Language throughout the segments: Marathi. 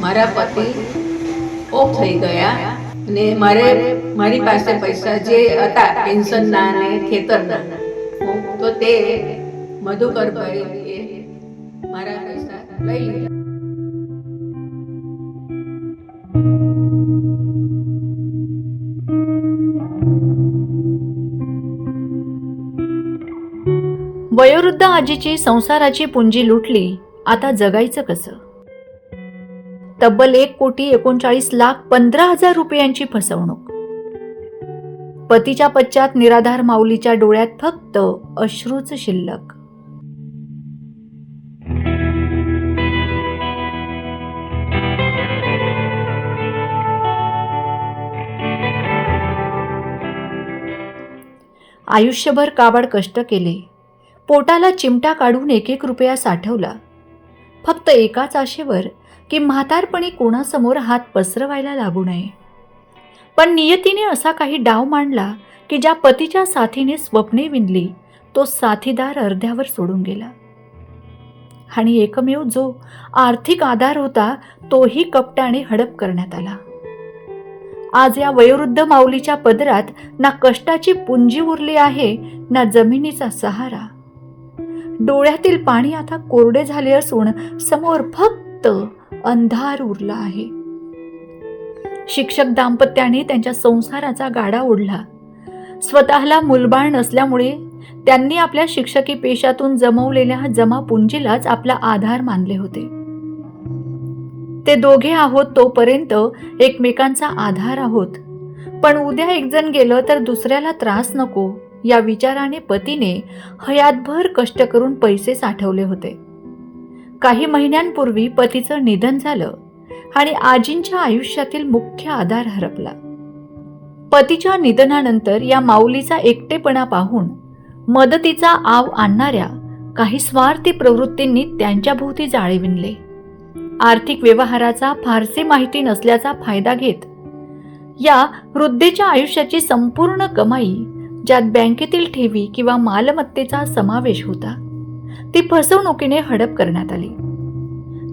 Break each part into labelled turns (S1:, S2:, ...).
S1: મારા પતિ ઓફ થઈ ગયા અને મારી પાસે પૈસા જે હતા પેન્શનના અને ખેતરના તો તે મધુકરભાઈએ મારા પૈસા લઈ લીધા.
S2: वयोवृद्ध आजीची संसाराची पुंजी लुटली. आता जगायचं कसं? तब्बल 1,39,15,000 रुपयांची फसवणूक. पतीच्या पश्चात निराधार माऊलीच्या डोळ्यात फक्त अश्रूच शिल्लक. आयुष्यभर काबाड कष्ट केले. पोटाला चिमटा काढून 1-1 रुपया साठवला. फक्त एकाच आशेवर की म्हातारपणी कोणासमोर हात पसरवायला लागू नये. पण नियतीने असा काही डाव मांडला की ज्या पतीच्या साथीने स्वप्ने विणली तो साथीदार अर्ध्यावर सोडून गेला. आणि एकमेव जो आर्थिक आधार होता तोही कपट्याने हडप करण्यात आला. आज या वयोवृद्ध माऊलीच्या पदरात ना कष्टाची पुंजी उरली आहे ना जमिनीचा सहारा. डोळ्यातील पाणी आता कोरडे झाले असून समोर फक्त अंधार उरला आहे. शिक्षक दाम्पत्याने त्यांच्या संसाराचा गाडा ओढला. स्वतःला मुलबाळ नसल्यामुळे त्यांनी आपल्या शिक्षकी पेशातून जमवलेल्या जमापुंजीलाच आपला आधार मानले होते. ते दोघे आहोत तोपर्यंत एकमेकांचा आधार आहोत. पण उद्या एक जण गेलं तर दुसऱ्याला त्रास नको या विचाराने पतीने हयातभर कष्ट करून पैसे साठवले होते. काही महिन्यांपूर्वी पतीचं निधन झालं आणि आजींच्या आयुष्यातील मुख्य आधार हरपला. पतीच्या निधनानंतर या माऊलीचा एकटेपणा पाहून मदतीचा आव आणणाऱ्या काही स्वार्थी प्रवृत्तींनी त्यांच्या भोवती जाळे विणले. आर्थिक व्यवहाराचा फारसी माहिती नसल्याचा फायदा घेत या वृद्धेच्या आयुष्याची संपूर्ण कमाई, ज्यात बँकेतील ठेवी किंवा मालमत्तेचा समावेश होता, ती फसवणुकीने हडप करण्यात आली.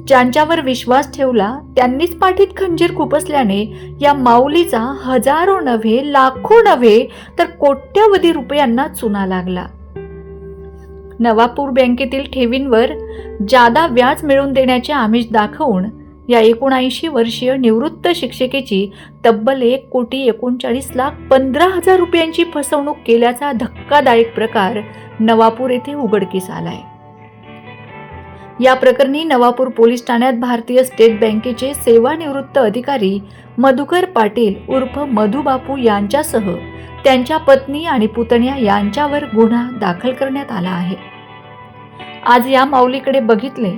S2: ज्यांच्यावर विश्वास ठेवला त्यांनीच पाठीत खंजीर खुपसल्याने या माऊलीचा हजारो नव्हे, लाखो नव्हे तर कोट्यवधी रुपयांना चुना लागला. नवापूर बँकेतील ठेवींवर जादा व्याज मिळवून देण्याचे आमिष दाखवून या 79 वर्षीय निवृत्त शिक्षिकेची तब्बल 1,39,15,000 रुपयांची फसवणूक केल्याचा धक्कादायक प्रकार नवापूर येथे उघडकीस आलाय. या प्रकरणी नवापूर पोलीस ठाण्यात भारतीय स्टेट बँकेचे सेवानिवृत्त अधिकारी मधुकर पाटील उर्फ मधुबापू यांच्यासह त्यांच्या पत्नी आणि पुतण्या यांच्यावर गुन्हा दाखल करण्यात आला आहे. आज या माऊलीकडे बघितले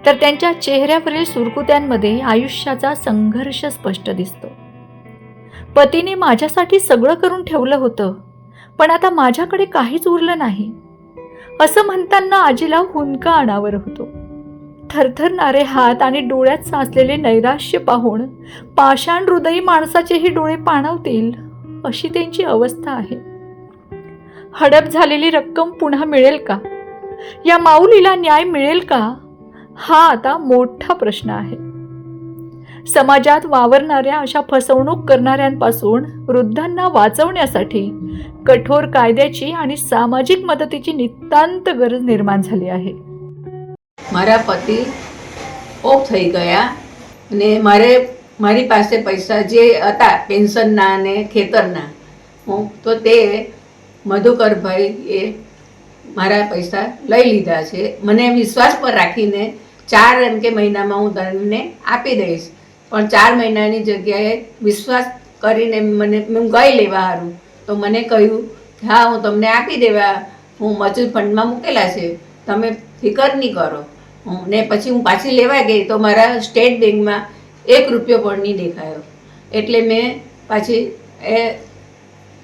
S2: तर त्यांच्या चेहऱ्यावरील सुरकुत्यांमध्ये आयुष्याचा संघर्ष स्पष्ट दिसतो. पतीने माझ्यासाठी सगळं करून ठेवलं होतं, पण आता माझ्याकडे काहीच उरलं नाही असं म्हणताना आजीला हुंदका अनावर होतो. थरथरणारे हात आणि डोळ्यात साचलेले नैराश्य पाहून पाषाण हृदयी माणसाचेही डोळे पाणावतील अशी त्यांची अवस्था आहे. हडप झालेली रक्कम पुन्हा मिळेल का? या माऊलीला न्याय मिळेल का? हा आता मोठा प्रश्न आहे. समाजात वावरणाऱ्या अशा फसवणूक करणाऱ्यांपासून वृद्धांना वाचवण्यासाठी कठोर कायद्याची आणि सामाजिक मदतीची नितांत गरज निर्माण झाली आहे.
S1: મારા પતિ ઓફ થઈ ગયા અને મારી પાસે પૈસા જે હતા પેન્શનના અને ખેતરના તો તે મધુકરભાઈએ મારા પૈસા લઈ લીધા છે. મને વિશ્વાસ પર રાખીને 4 એમ કે મહિનામાં હું તમને આપી દઈશ, પણ 4 મહિનાની જગ્યાએ વિશ્વાસ કરીને મને હું ગઈ લેવા હારું તો મને કહ્યું હા હું તમને આપી દેવા, હું મજૂર ફંડમાં મૂકેલા છે, તમે ફિકર નહીં કરો. ને પછી હું પાછી લેવા ગઈ તો મારા સ્ટેટ બેંકમાં 1 રૂપિયો પણ નહીં દેખાયો. એટલે મેં પાછી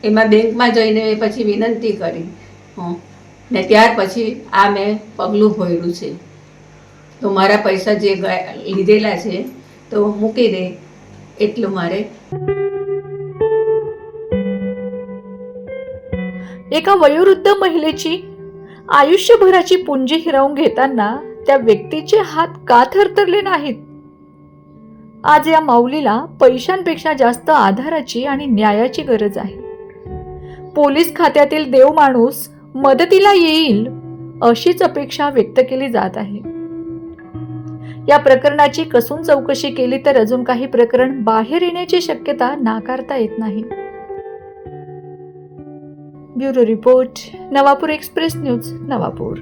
S1: એમાં બેંકમાં જઈને પછી વિનંતી કરી ને ત્યાર પછી આ મેં પગલું ભર્યું છે. તો મારા પૈસા જે લીધેલા છે તો મૂકી દે એટલું મારે.
S2: एका वयोवृद्ध महिलेची आयुष्यभराची पुंजी हिरावून घेताना त्या व्यक्तीचे हात का थरथरले नाहीत? आज या माऊलीला पैशांपेक्षा जास्त आधाराची आणि न्यायाची गरज आहे. पोलीस खात्यातील देव माणूस मदतीला येईल अशीच अपेक्षा व्यक्त केली जात आहे. या प्रकरणाची कसून चौकशी केली तर अजून काही प्रकरण बाहेर येण्याची शक्यता नाकारता येत नाही. Bureau report, Navapur express news, Navapur.